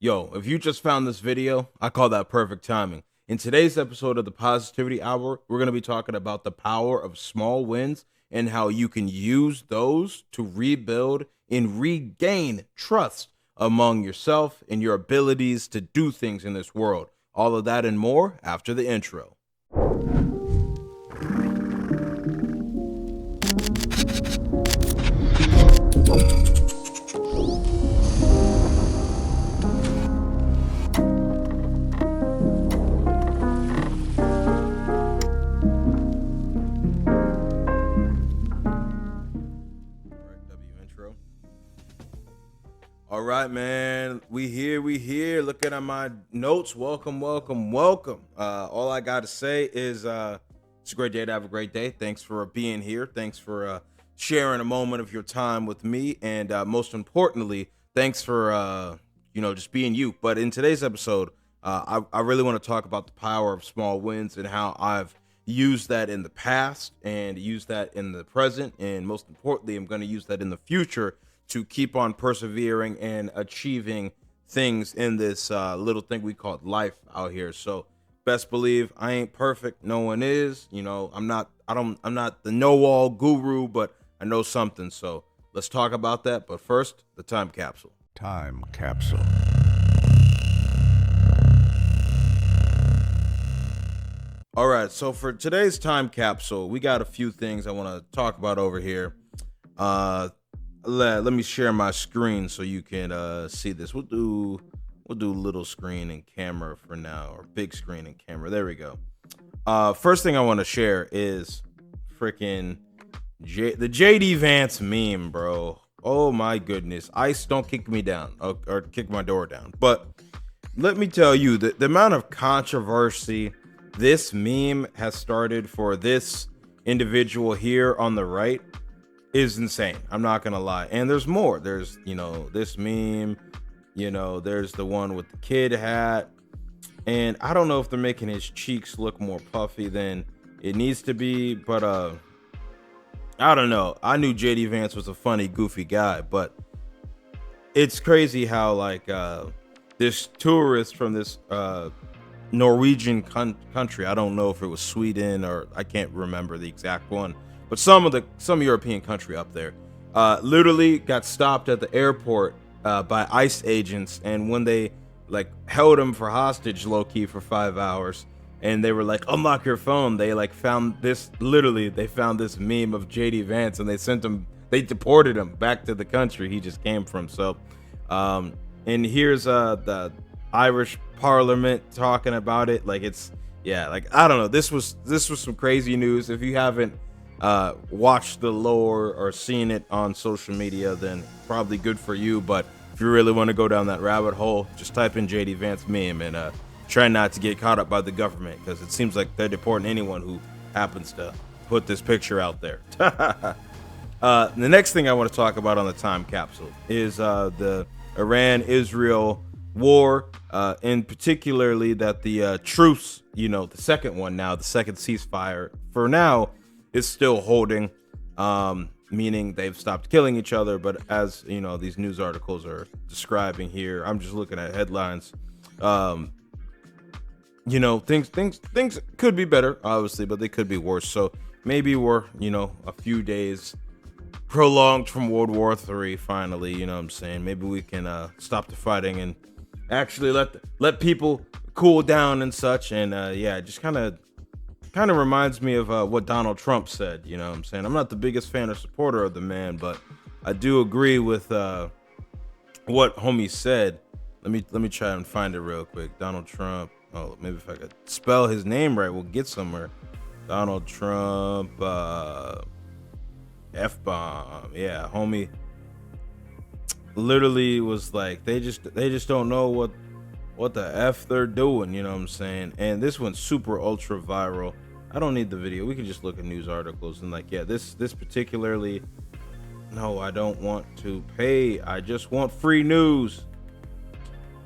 Yo, if you just found this video, I call that perfect timing. In today's episode of the Positivity Hour, we're going to be talking about the power of small wins and how you can use those to rebuild and regain trust among yourself and your abilities to do things in this world. All of that and more after the intro. All right, man. We here. Looking at my notes. Welcome. All I got to say is it's a great day to have a great day. Thanks for being here. Thanks for sharing a moment of your time with me. And most importantly, thanks for, just being you. But in today's episode, I really want to talk about the power of small wins and how I've used that in the past and used that in the present. And most importantly, I'm going to use that in the future to keep on persevering and achieving things in this little thing we call life out here. So best believe I ain't perfect. No one is. I'm not the know-all guru, but I know something. So let's talk about that. But first, the time capsule. Time capsule. All right. So for today's time capsule, we got a few things I want to talk about over here. Let me share my screen so you can see this. We'll do little screen and camera for now, or big screen and camera. There we go. First thing I want to share is freaking the JD Vance meme, bro. Oh my goodness. ICE, don't kick me down or kick my door down. But let me tell you, the amount of controversy this meme has started for this individual here on the right is insane. I'm not gonna lie. And there's more. There's this meme, there's the one with the kid hat, and I don't know if they're making his cheeks look more puffy than it needs to be, but I don't know. I knew JD Vance was a funny, goofy guy, but it's crazy how this tourist from this Norwegian country, I don't know if it was Sweden or I can't remember the exact one, but some European country up there, literally got stopped at the airport by ICE agents, and when they held him for hostage, low key, for 5 hours, and they were like, unlock your phone, they found this. Literally, they found this meme of JD Vance, and they deported him back to the country he just came from. So, and here's the Irish Parliament talking about it. I don't know. This was some crazy news. If you haven't watched the lore or seen it on social media, then probably good for you. But if you really want to go down that rabbit hole, just type in JD Vance meme and try not to get caught up by the government, because it seems like they're deporting anyone who happens to put this picture out there. The next thing I want to talk about on the time capsule is the Iran-Israel war, and particularly that the truce, the second one now, the second ceasefire for now, is still holding, meaning they've stopped killing each other. But as these news articles are describing here, I'm just looking at headlines. Things could be better, obviously, but they could be worse. So maybe we're a few days prolonged from World War III finally. I'm saying maybe we can stop the fighting and actually let people cool down and such. And it just kind of reminds me of what Donald Trump said. I'm saying? I'm not the biggest fan or supporter of the man, but I do agree with what homie said. Let me try and find it real quick. Donald Trump. Oh, maybe if I could spell his name right, we'll get somewhere. Donald Trump, F-bomb. Yeah, homie literally was like, they just don't know what the F they're doing, what I'm saying? And this one's super ultra viral. I don't need the video. We can just look at news articles and this particularly, no, I don't want to pay. I just want free news.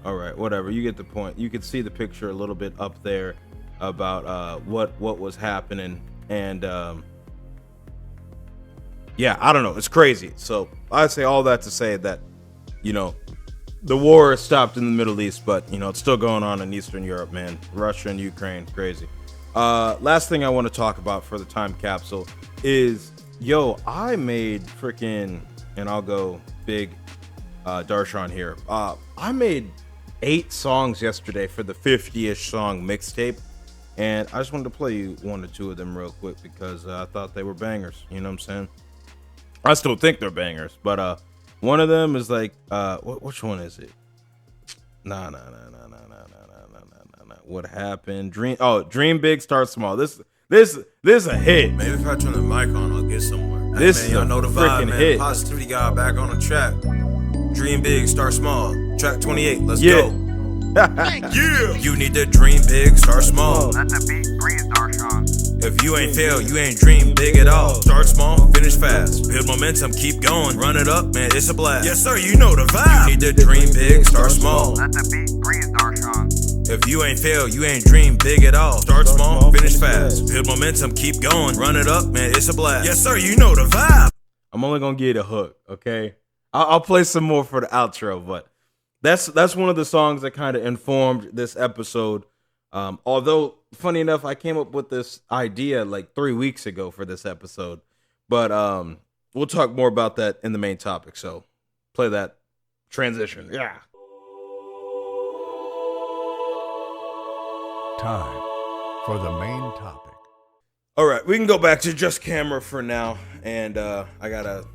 All right, whatever. You get the point. You can see the picture a little bit up there about what was happening. And I don't know. It's crazy. So I say all that to say that, the war stopped in the Middle East, but you know it's still going on in Eastern Europe, man. Russia and Ukraine, crazy. Last thing I want to talk about for the time capsule is, I made freaking, and I'll go big, Darshaun here. I made 8 songs yesterday for the 50-ish song mixtape, and I just wanted to play you 1 or 2 of them real quick because I thought they were bangers. You know what I'm saying? I still think they're bangers, but one of them is like, which one is it? Nah. What happened? Dream big, start small. This is a hit. Maybe if I turn the mic on, I'll get somewhere. This hey, is man, a know the freaking vibe, man. hit. Positivity God back on the track. Dream big, start small. Track 28, let's Yeah. go. Yeah. You need to dream big, start small. Let the beat breathe, Darshaun. If you ain't fail, you ain't dream big at all. Start small, finish fast. Build momentum, keep going. Run it up, man, it's a blast. Yes, sir, you know the vibe. You need to dream big, start small. Let the beat breathe, Darshaun. If you ain't fail, you ain't dream big at all. Start small, finish fast. Build momentum, keep going. Run it up, man, it's a blast. Yes, sir, you know the vibe. I'm only gonna give you the hook, okay? I'll play some more for the outro, but that's one of the songs that kind of informed this episode. Although, funny enough, I came up with this idea like 3 weeks ago for this episode, but we'll talk more about that in the main topic. So, play that transition. Yeah. Time for the main topic. All right, we can go back to just camera for now, and I gotta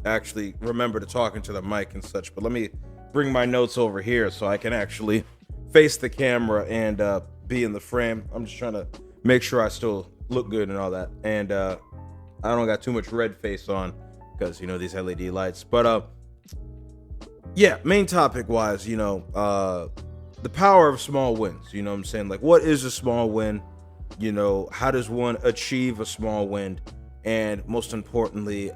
actually remember to talk into the mic and such. But let me bring my notes over here so I can actually face the camera and be in the frame. I'm just trying to make sure I still look good and all that, and I don't got too much red face on because these LED lights. But yeah, main topic wise, the power of small wins. You know what I'm saying? Like, what is a small win? How does one achieve a small win? And most importantly,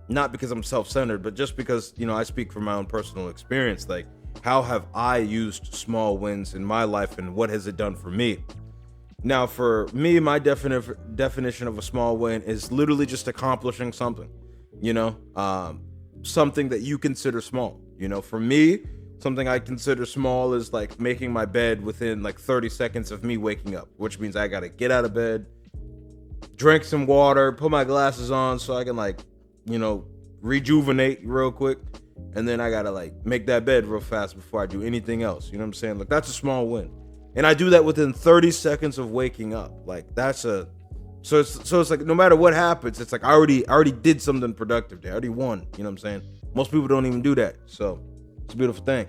not because I'm self-centered, but just because, I speak from my own personal experience. Like, how have I used small wins in my life and what has it done for me? Now, for me, my definition of a small win is literally just accomplishing something, something that you consider small. For me, something I consider small is like making my bed within like 30 seconds of me waking up, which means I got to get out of bed, drink some water, put my glasses on so I can rejuvenate real quick. And then I got to make that bed real fast before I do anything else. You know what I'm saying? Like, that's a small win. And I do that within 30 seconds of waking up. Like, so it's like, no matter what happens, it's like, I already did something productive there. I already won. You know what I'm saying? Most people don't even do that. So it's a beautiful thing.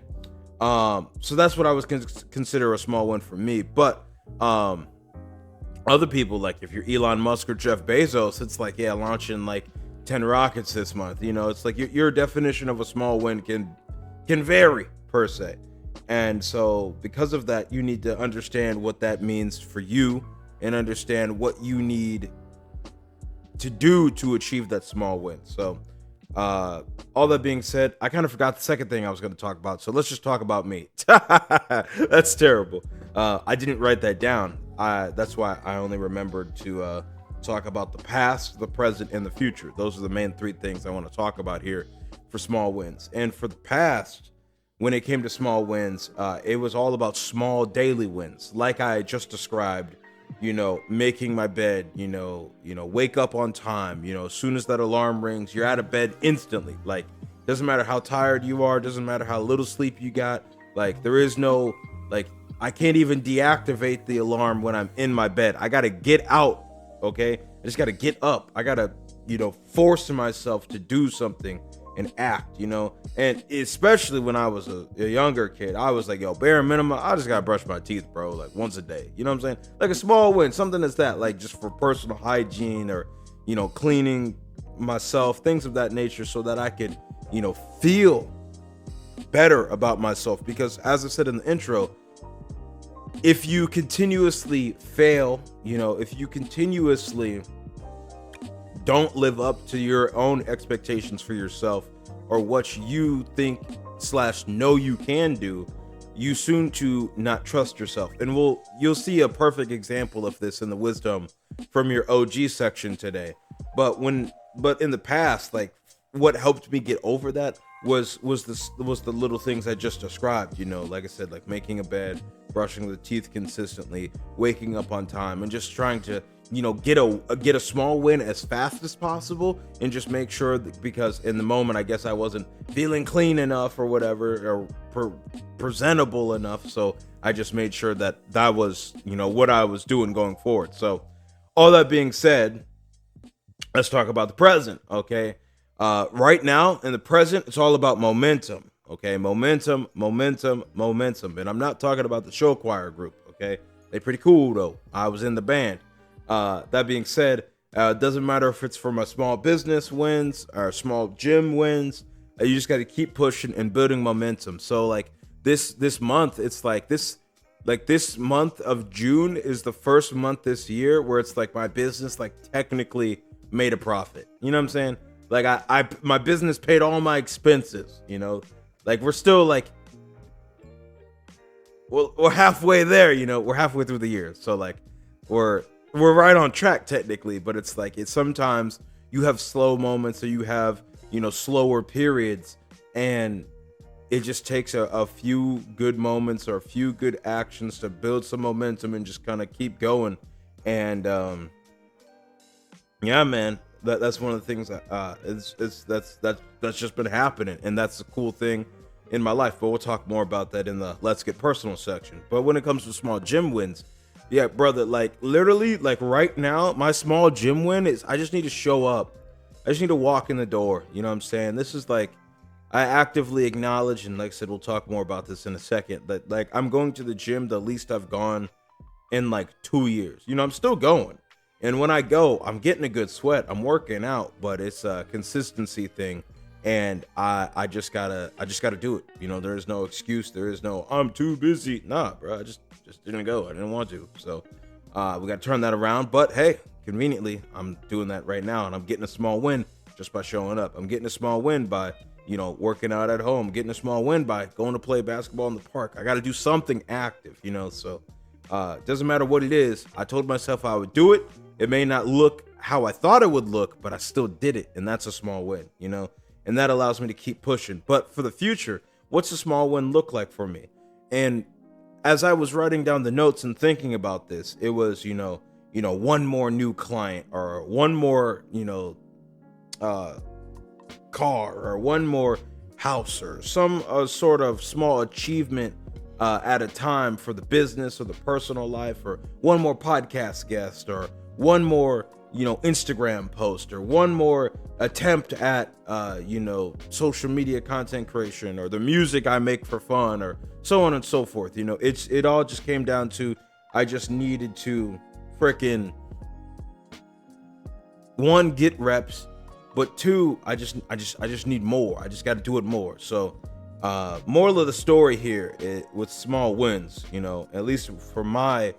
So that's what I was consider a small win for me. But other people, like if you're Elon Musk or Jeff Bezos, it's like, yeah, launching 10 rockets this month. It's like your definition of a small win can vary per se. And so because of that, you need to understand what that means for you and understand what you need to do to achieve that small win. So all that being said, I kind of forgot the second thing I was going to talk about. So let's just talk about me. That's terrible. I didn't write that down. That's why I only remembered to talk about the past, the present, and the future. Those are the main 3 things I want to talk about here for small wins. And for the past, when it came to small wins, it was all about small daily wins, like I just described. Making my bed, wake up on time, as soon as that alarm rings, you're out of bed instantly. Like, doesn't matter how tired you are, doesn't matter how little sleep you got. Like, there is no, I can't even deactivate the alarm when I'm in my bed. I got to get out. Okay. I just got to get up. I got to, force myself to do something and act, and especially when I was a younger kid, I was like, bare minimum, I just gotta brush my teeth, bro, like once a day. You know what I'm saying? Like a small win, something that's that, like just for personal hygiene or, cleaning myself, things of that nature, so that I could, feel better about myself. Because as I said in the intro, if you continuously fail, if you continuously don't live up to your own expectations for yourself or what you think / know you can do, you soon to not trust yourself. And you'll see a perfect example of this in the wisdom from your OG section today. But in the past, what helped me get over that was the little things I just described, you know, like I said, like making a bed, brushing the teeth consistently, waking up on time, and just trying to, you know, get a small win as fast as possible, and just make sure that, because in the moment I guess I wasn't feeling clean enough or whatever, or presentable enough, so I just made sure that was, you know, what I was doing going forward. So all that being said, let's talk about the present, okay? Right now in the present, it's all about momentum, okay? Momentum. And I'm not talking about the show choir group, okay? They're pretty cool though. I was in the band. That being said, it doesn't matter if it's for my small business wins or small gym wins. You just got to keep pushing and building momentum. So like this month, it's like this month of June is the first month this year where it's like my business like technically made a profit. You know what I'm saying? Like my business paid all my expenses, you know, like we're still like, well, we're halfway there, you know, we're halfway through the year. So like we're right on track technically, but it's like, it's sometimes you have slow moments or you have, you know, slower periods, and it just takes a few good moments or a few good actions to build some momentum and just kind of keep going. And, yeah, man. That's one of the things that that's just been happening, and that's a cool thing in my life. But we'll talk more about that in the Let's Get Personal section. But when it comes to small gym wins, yeah, brother, like literally, like right now, my small gym win is I just need to show up. I just need to walk in the door. You know what I'm saying? This is like, I actively acknowledge, and like I said, we'll talk more about this in a second, that like I'm going to the gym the least I've gone in like 2 years. You know, I'm still going. And when I go, I'm getting a good sweat. I'm working out, but it's a consistency thing. And I just gotta do it. You know, there is no excuse. There is no, I'm too busy. Nah, bro, I just didn't go. I didn't want to. So we got to turn that around. But hey, conveniently, I'm doing that right now. And I'm getting a small win just by showing up. I'm getting a small win by, you know, working out at home. Getting a small win by going to play basketball in the park. I got to do something active, you know. So doesn't matter what it is. I told myself I would do it. It may not look how I thought it would look, but I still did it. And that's a small win, you know, and that allows me to keep pushing. But for the future, what's a small win look like for me? And as I was writing down the notes and thinking about this, it was, you know, one more new client, or one more, you know, car, or one more house, or some sort of small achievement at a time for the business or the personal life, or one more podcast guest, or one more, you know, Instagram post, or one more attempt at, you know, social media content creation, or the music I make for fun, or so on and so forth. You know, it all just came down to, I just needed to freaking, one, get reps, but two, I just need more. I just got to do it more. So, moral of the story here with small wins, you know, at least for my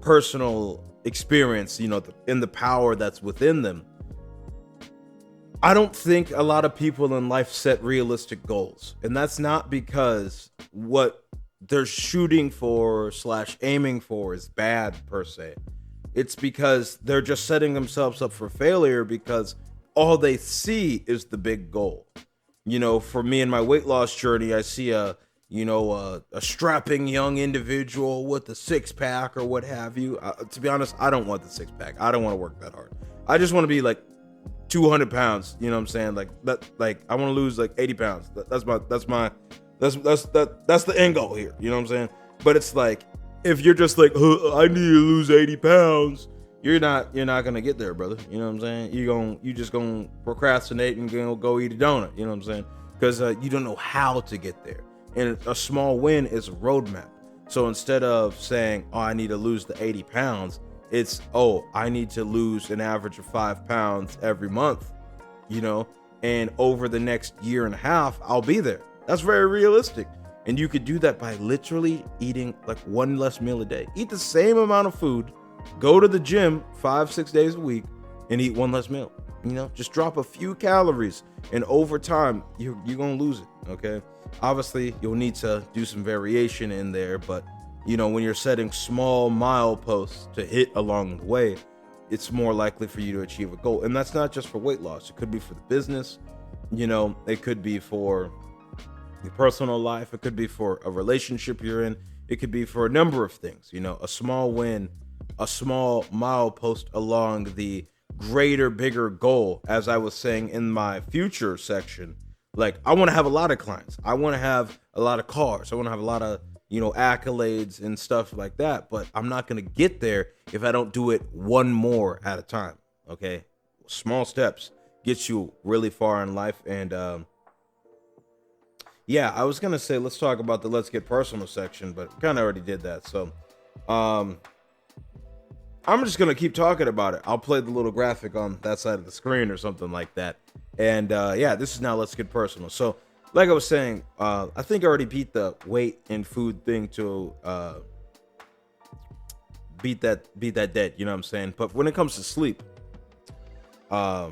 personal experience, you know, in the power that's within them. I don't think a lot of people in life set realistic goals, and that's not because what they're shooting for / aiming for is bad per se. It's because they're just setting themselves up for failure because all they see is the big goal. You know, for me in my weight loss journey, I see a strapping young individual with a 6-pack or what have you. To be honest, I don't want the 6-pack. I don't want to work that hard. I just want to be like 200 pounds. You know what I'm saying? Like that. Like I want to lose like 80 pounds. That's the end goal here. You know what I'm saying? But it's like, if you're just like, I need to lose 80 pounds, you're not gonna get there, brother. You know what I'm saying? You just gonna procrastinate and go eat a donut. You know what I'm saying? Because you don't know how to get there. And a small win is a roadmap. So instead of saying, I need to lose the 80 pounds, it's, I need to lose an average of 5 pounds every month, you know, and over the next year and a half, I'll be there. That's very realistic. And you could do that by literally eating like one less meal a day. Eat the same amount of food, go to the gym 5-6 days a week, and eat one less meal. You know, just drop a few calories, and over time, you're going to lose it, okay? Obviously, you'll need to do some variation in there, but, you know, when you're setting small mileposts to hit along the way, it's more likely for you to achieve a goal. And that's not just for weight loss. It could be for the business. It could be for your personal life. It could be for a relationship you're in. It could be for a number of things. A small win, a small milepost along the greater, bigger goal. As I was saying in my future section, like, I want to have a lot of clients. I want to have a lot of cars. I want to have a lot of, accolades and stuff like that. But I'm not going to get there if I don't do it one more at a time. Okay. Small steps gets you really far in life. And, yeah, I was going to say, let's talk about the Let's Get Personal section, but kind of already did that. So, I'm just going to keep talking about it. I'll play the little graphic on that side of the screen or something like that. And yeah, this is now Let's Get Personal. So like I was saying, I think I already beat the weight and food thing to beat that dead. You know what I'm saying? But when it comes to sleep, my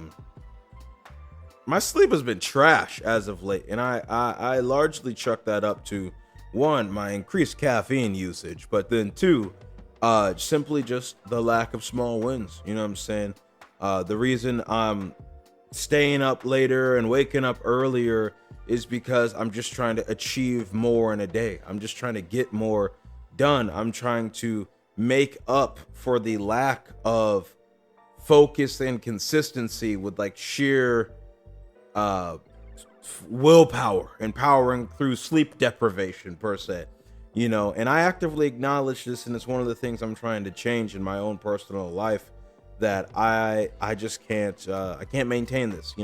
sleep has been trash as of late. And I largely chuck that up to, one, my increased caffeine usage, but then two, simply just the lack of small wins. You know what I'm saying? The reason I'm staying up later and waking up earlier is because I'm just trying to achieve more in a day. I'm just trying to get more done. I'm trying to make up for the lack of focus and consistency with like sheer willpower and powering through sleep deprivation per se. And I actively acknowledge this, and it's one of the things I'm trying to change in my own personal life, that I just can't I can't maintain this,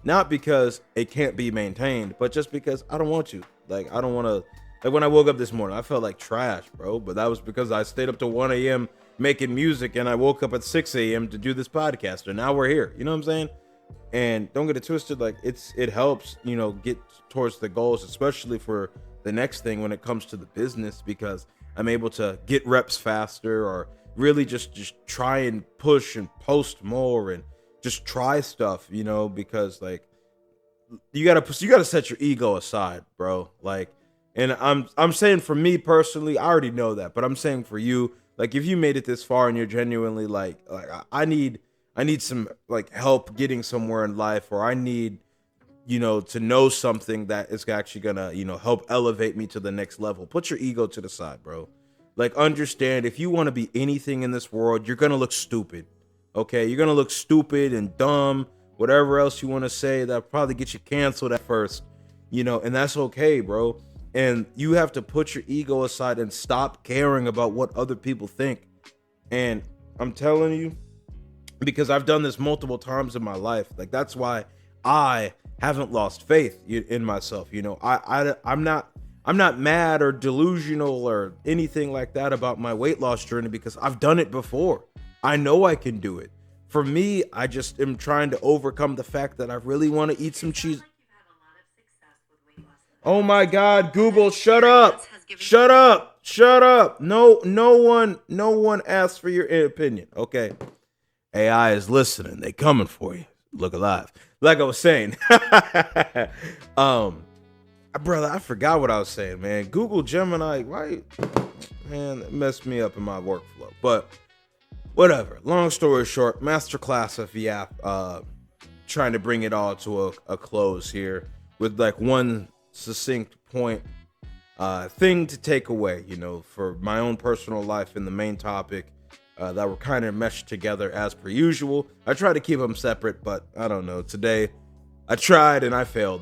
not because it can't be maintained, but just because I don't want to. Like, I don't want to. Like, when I woke up this morning, I felt like trash, bro, but that was because I stayed up to 1 a.m. making music, and I woke up at 6 a.m. to do this podcast, and now we're here. You know what I'm saying? And don't get it twisted, like, it helps, get towards the goals, especially for the next thing when it comes to the business, because I'm able to get reps faster, or really just try and push and post more and just try stuff, because like you gotta set your ego aside, bro. Like, and I'm saying for me personally, I already know that, but I'm saying for you, like, if you made it this far and you're genuinely like I need some like help getting somewhere in life, or I need, to know something that is actually gonna, help elevate me to the next level. Put your ego to the side, bro. Like, understand, if you want to be anything in this world, you're gonna look stupid. Okay, you're gonna look stupid and dumb, whatever else you want to say that probably get you canceled at first, and that's okay, bro. And you have to put your ego aside and stop caring about what other people think. And I'm telling you, because I've done this multiple times in my life, like, that's why I haven't lost faith in myself. I'm not mad or delusional or anything like that about my weight loss journey, because I've done it before. I know I can do it. For me, I just am trying to overcome the fact that I really want to eat some cheese. Oh my God, Google, shut up. Shut up. Shut up. No one asked for your opinion. Okay. AI is listening. They coming for you. Look alive. Like I was saying. Brother, I forgot what I was saying, man. Google Gemini, why? Man, it messed me up in my workflow. But whatever. Long story short, masterclass of Yap. Trying to bring it all to a close here with like one succinct point, thing to take away, for my own personal life and the main topic, that were kind of meshed together as per usual. I try to keep them separate, but I don't know. Today, I tried and I failed.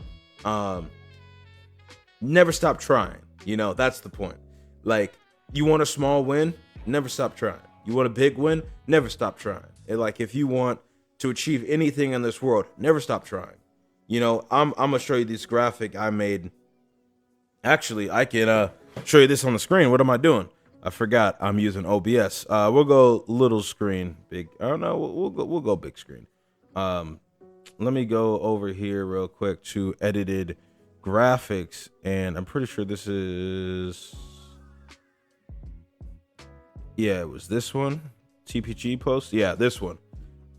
Never stop trying. That's the point. Like, you want a small win? Never stop trying. You want a big win? Never stop trying. And like, if you want to achieve anything in this world, never stop trying. I'm gonna show you this graphic I made. Actually, I can show you this on the screen. What am I doing? I forgot I'm using OBS. We'll go little screen, big. I don't know. We'll go big screen. Let me go over here real quick to edited graphics, and I'm pretty sure this is, yeah, it was this one, TPG post. Yeah, this one.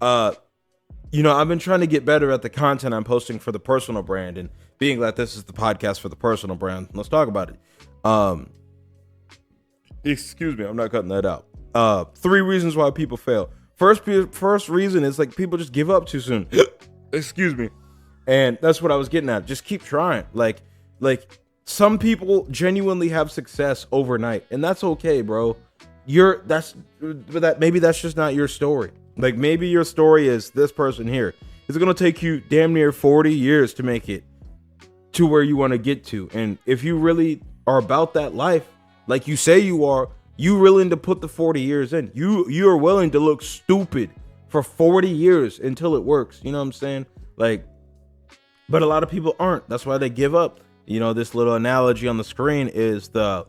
I've been trying to get better at the content I'm posting for the personal brand, and being that this is the podcast for the personal brand, let's talk about it. Excuse me, I'm not cutting that out. 3 reasons why people fail. First reason is like people just give up too soon. Excuse me. And that's what I was getting at. Just keep trying. Like some people genuinely have success overnight, and that's okay, bro. Maybe that's just not your story. Like, maybe your story is this person here. It's going to take you damn near 40 years to make it to where you want to get to. And if you really are about that life, like you say you are, you willing to put the 40 years in. You are willing to look stupid for 40 years until it works. You know what I'm saying? Like, but a lot of people aren't. That's why they give up. You know, this little analogy on the screen is the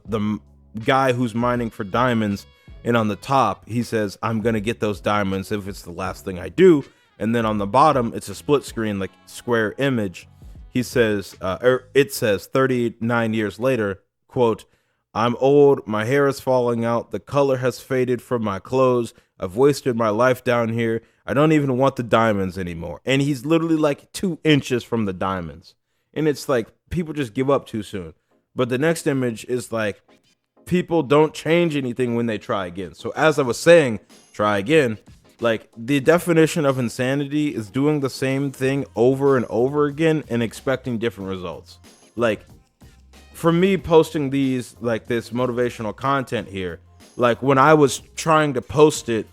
guy who's mining for diamonds, and on the top he says, I'm gonna get those diamonds if it's the last thing I do. And then on the bottom, it's a split screen, like square image. He says, it says 39 years later, quote, I'm old, my hair is falling out, the color has faded from my clothes, I've wasted my life down here, I don't even want the diamonds anymore. And he's literally like 2 inches from the diamonds. And it's like, people just give up too soon. But the next image is like, people don't change anything when they try again. So as I was saying, try again. Like, the definition of insanity is doing the same thing over and over again and expecting different results. Like, for me, posting these, like, this motivational content here, like, when I was trying to post it,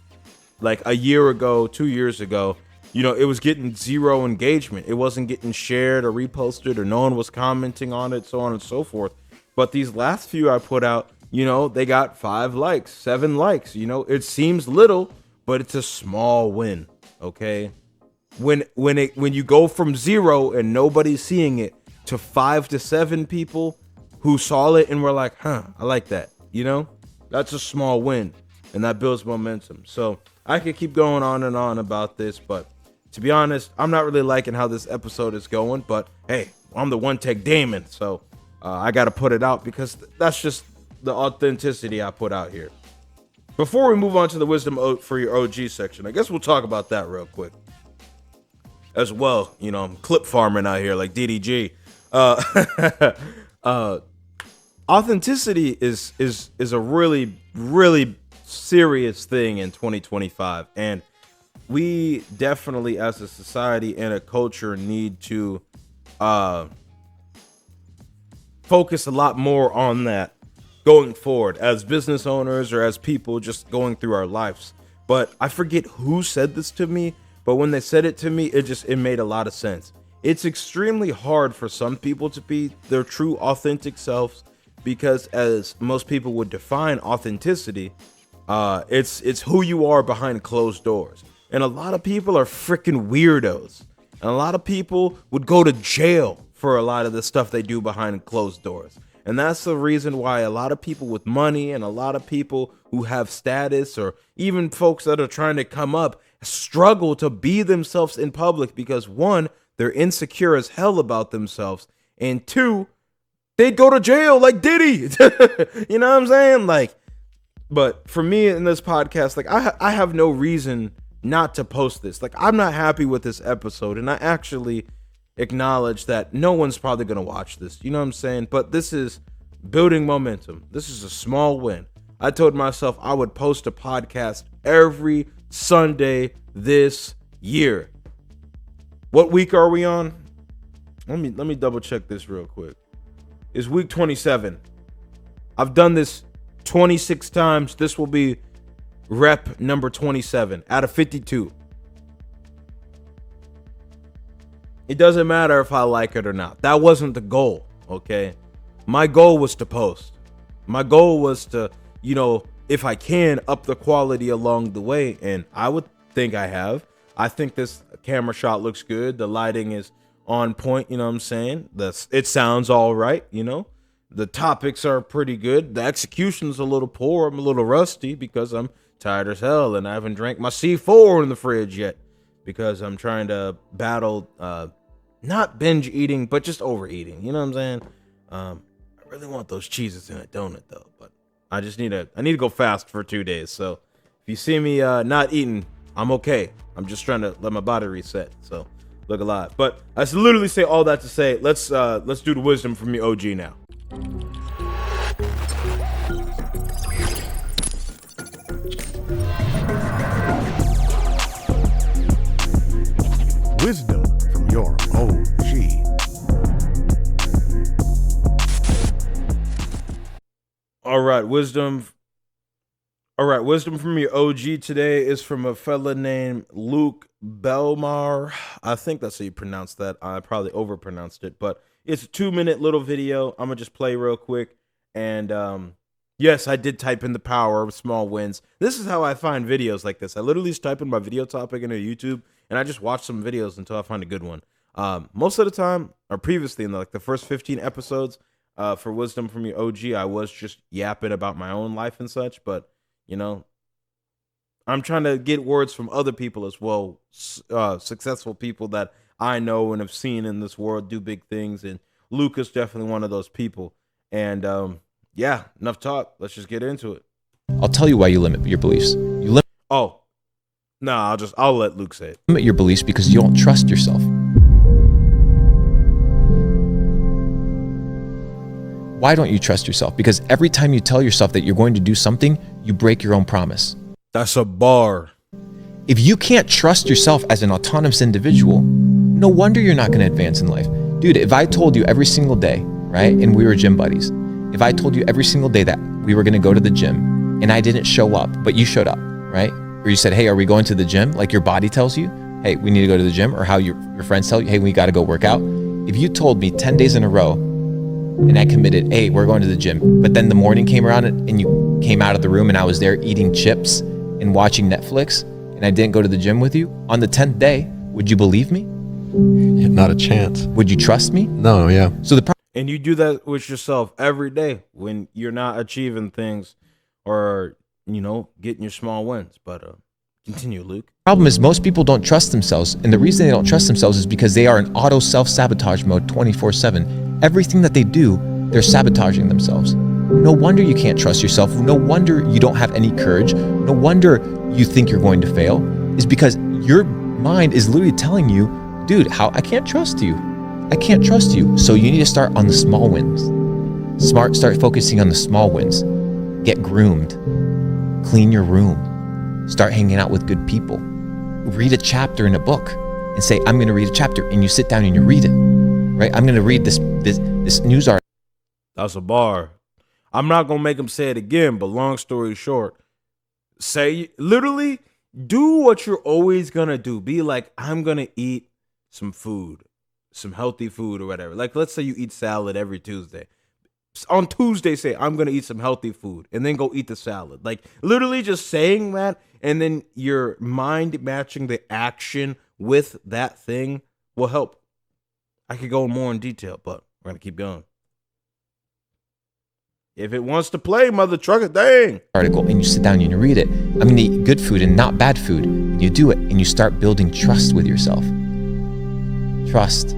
like, a year ago, 2 years ago, you know, it was getting 0 engagement. It wasn't getting shared or reposted, or no one was commenting on it, so on and so forth. But these last few I put out, you know, they got 5 likes, 7 likes. You know, it seems little, but it's a small win. Okay, when you go from 0 and nobody's seeing it to 5 to 7 people who saw it and were like, huh, I like that. You know, that's a small win, and that builds momentum. So I could keep going on and on about this, but to be honest, I'm not really liking how this episode is going. But hey, I'm the one tech Damon, so I got to put it out because that's just the authenticity I put out here. Before we move on to the wisdom for your OG section, I guess we'll talk about that real quick as well. You know, I'm clip farming out here like DDG. Authenticity is a really, really serious thing in 2025, and we definitely, as a society and a culture, need to focus a lot more on that going forward as business owners or as people just going through our lives. But I forget who said this to me, but when they said it to me, it made a lot of sense. It's extremely hard for some people to be their true authentic selves because, as most people would define authenticity, it's who you are behind closed doors. And a lot of people are freaking weirdos. And a lot of people would go to jail for a lot of the stuff they do behind closed doors. And that's the reason why a lot of people with money and a lot of people who have status, or even folks that are trying to come up, struggle to be themselves in public because, 1, they're insecure as hell about themselves, and 2, they'd go to jail like Diddy. You know what I'm saying? Like, but for me in this podcast, like I have no reason not to post this. Like, I'm not happy with this episode, and I actually acknowledge that no one's probably going to watch this. You know what I'm saying? But this is building momentum. This is a small win. I told myself I would post a podcast every Sunday this year. What week are we on? Let me double check this real quick. It's week 27. I've done this 26 times. This will be rep number 27 out of 52. It doesn't matter if I like it or not. That wasn't the goal, okay? My goal was to post. My goal was to, you know, if I can, up the quality along the way, and I would think I have. I think this camera shot looks good. The lighting is on point, you know what I'm saying? It sounds all right, you know? The topics are pretty good. The execution's a little poor. I'm a little rusty because I'm tired as hell, and I haven't drank my C4 in the fridge yet because I'm trying to battle not binge eating, but just overeating. You know what I'm saying? I really want those cheeses in a donut though, but I need to go fast for 2 days. So if you see me not eating, I'm okay. I'm just trying to let my body reset. So look alive. But I literally say all that to say, let's do the wisdom from your OG now. Wisdom from your OG. wisdom. All right, wisdom from your OG today is from a fella named Luke BELMAR. I think that's how you pronounce that. I probably overpronounced it, but it's a 2-minute little video. I'm gonna just play real quick. And yes, I did type in the power of small wins. This is how I find videos like this. I literally just type in my video topic into YouTube, and I just watch some videos until I find a good one. Most of the time, or previously in the first 15 episodes, for wisdom from your OG, I was just yapping about my own life and such, but you know, I'm trying to get words from other people as well, successful people that I know and have seen in this world do big things, and Luke is definitely one of those people. And yeah, enough talk. Let's just get into it. I'll tell you why you limit your beliefs. You limit Oh, no, I'll let Luke say it. your beliefs because you don't trust yourself. Why don't you trust yourself? Because every time you tell yourself that you're going to do something, you break your own promise. That's a bar. If you can't trust yourself as an autonomous individual, no wonder you're not going to advance in life. Dude, if I told you every single day, right, and we were gym buddies, if I told you every single day that we were going to go to the gym and I didn't show up, but you showed up, right? Or you said, hey, are we going to the gym? Like your body tells you, hey, we need to go to the gym, or how your friends tell you, hey, we got to go work out. If you told me 10 days in a row and I committed, hey, we're going to the gym, but then the morning came around and you came out of the room and I was there eating chips and watching Netflix and I didn't go to the gym with you, on the 10th day, would you believe me? Not a chance. Would you trust me? No, yeah. So the And you do that with yourself every day when you're not achieving things or, you know, getting your small wins. But continue, Luke. problem is most people don't trust themselves, and the reason they don't trust themselves is because they are in auto self-sabotage mode 24/7. Everything that they do, they're sabotaging themselves. No wonder you can't trust yourself. No wonder you don't have any courage. No wonder you think you're going to fail. Is because your mind is literally telling you, dude, I can't trust you. I can't trust you. So you need to start on the small wins. Start focusing on the small wins. Get groomed. Clean your room. Start hanging out with good people. Read a chapter in a book and say, I'm going to read a chapter, and you sit down and you read it. Right? I'm going to read this news article. That's a bar. I'm not going to make him say it again, but long story short, literally do what you're always going to do. Be like, I'm going to eat some food, some healthy food or whatever. Like, let's say you eat salad every Tuesday. On Tuesday, say, I'm going to eat some healthy food, and then go eat the salad. Like, literally just saying that, and then your mind matching the action with that thing will help. I could go more in detail, but we're going to keep going. If it wants to play, mother trucker, dang. Article, and you sit down and you read it. I'm going to eat good food and not bad food. And you do it, and you start building trust with yourself. Trust,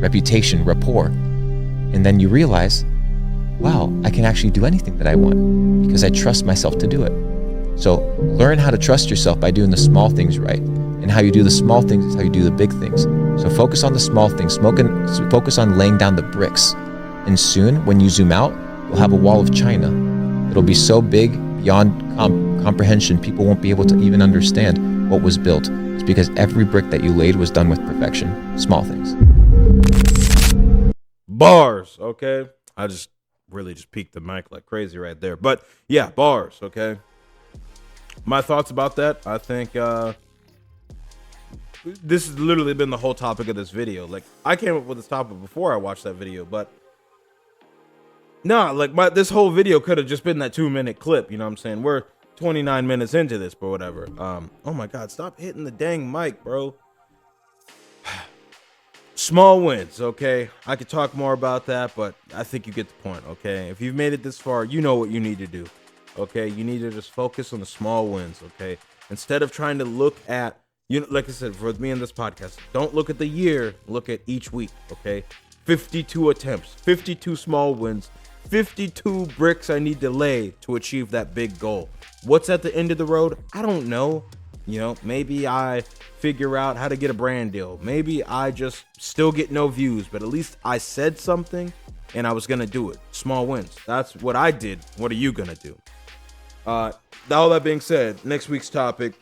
reputation, rapport. And then you realize, wow, I can actually do anything that I want because I trust myself to do it. So learn how to trust yourself by doing the small things right. And how you do the small things is how you do the big things. So focus on the small things. Focus on laying down the bricks. And soon, when you zoom out, you'll have a wall of China. It'll be so big, beyond comprehension, people won't be able to even understand what was built. It's because every brick that you laid was done with perfection. Small things. Bars, okay? I just really just peeked the mic like crazy right there. But yeah, bars, okay? My thoughts about that, I think this has literally been the whole topic of this video. Like, I came up with this topic before I watched that video, but this whole video could have just been that 2-minute clip, you know what I'm saying? We're 29 minutes into this, but whatever. Oh my God, stop hitting the dang mic, bro. Small wins, okay? I could talk more about that, but I think you get the point, okay? If you've made it this far, you know what you need to do, okay? You need to just focus on the small wins, okay? Instead of trying to look at, like I said, for me in this podcast, don't look at the year, look at each week, okay? 52 attempts, 52 small wins, 52 bricks I need to lay to achieve that big goal. What's at the end of the road? I don't know. You know, maybe I figure out how to get a brand deal. Maybe I just still get no views, but at least I said something and I was going to do it. Small wins. That's what I did. What are you going to do? All that being said, next week's topic,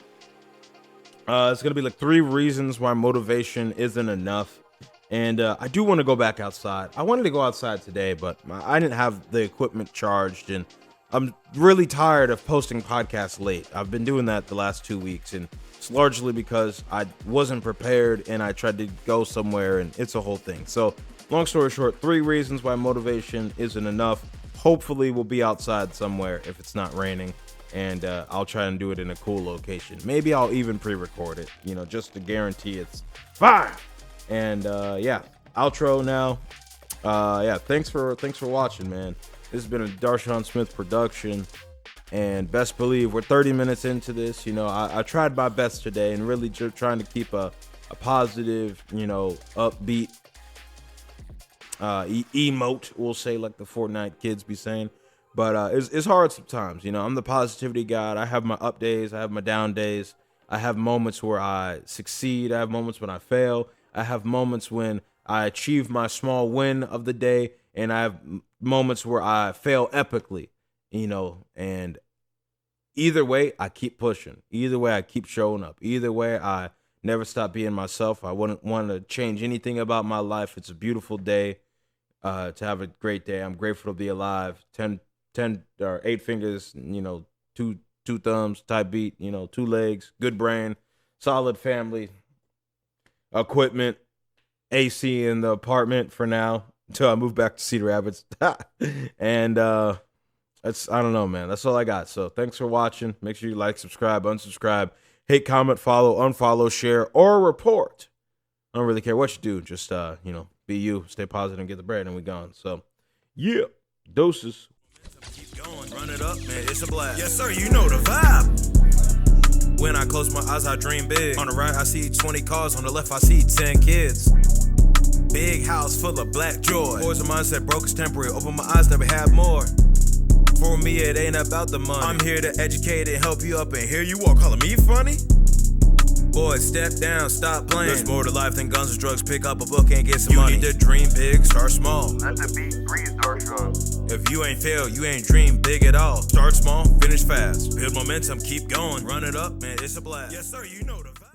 it's going to be like 3 reasons why motivation isn't enough. And I do want to go back outside. I wanted to go outside today, but I didn't have the equipment charged, and I'm really tired of posting podcasts late. I've been doing that the last 2 weeks, and it's largely because I wasn't prepared and I tried to go somewhere, and it's a whole thing. So long story short, 3 reasons why motivation isn't enough. Hopefully we'll be outside somewhere if it's not raining, and I'll try and do it in a cool location. Maybe I'll even pre-record it, you know, just to guarantee it's fire. And yeah, outro now. Yeah, thanks for watching, man. This has been a Darshaun Smith production, and best believe we're 30 minutes into this. You know, I tried my best today, and really just trying to keep a positive, you know, upbeat emote, we'll say, like the Fortnite kids be saying. But it's hard sometimes. You know, I'm the positivity god. I have my up days, I have my down days. I have moments where I succeed, I have moments when I fail, I have moments when I achieve my small win of the day, and I have moments where I fail epically, you know. And either way, I keep pushing. Either way, I keep showing up. Either way, I never stop being myself. I wouldn't want to change anything about my life. It's a beautiful day, to have a great day. I'm grateful to be alive. 10 or 8 fingers, you know, two thumbs, type beat, you know, 2 legs, good brain, solid family, equipment, AC in the apartment for now until I move back to Cedar Rapids. And that's, I don't know, man. That's all I got. So thanks for watching. Make sure you like, subscribe, unsubscribe, hate, comment, follow, unfollow, share, or report. I don't really care what you do. Just you know, be you, stay positive, and get the bread, and we gone. So yeah, doses. Keep going, run it up, man, it's a blast. Yes, sir, you know the vibe. When I close my eyes, I dream big. On the right, I see 20 cars. On the left, I see 10 kids. Big house full of black joy. Poison mindset, broke is temporary. Open my eyes, never have more. For me, it ain't about the money. I'm here to educate and help you up, and here you are calling me funny? Boy, step down, stop playing. There's more to life than guns and drugs. Pick up a book and get some money. You need to dream big, start small. Let the beat breathe, Darshaun. If you ain't failed, you ain't dream big at all. Start small, finish fast. Build momentum, keep going. Run it up, man, it's a blast. Yes, sir, you know the vibe.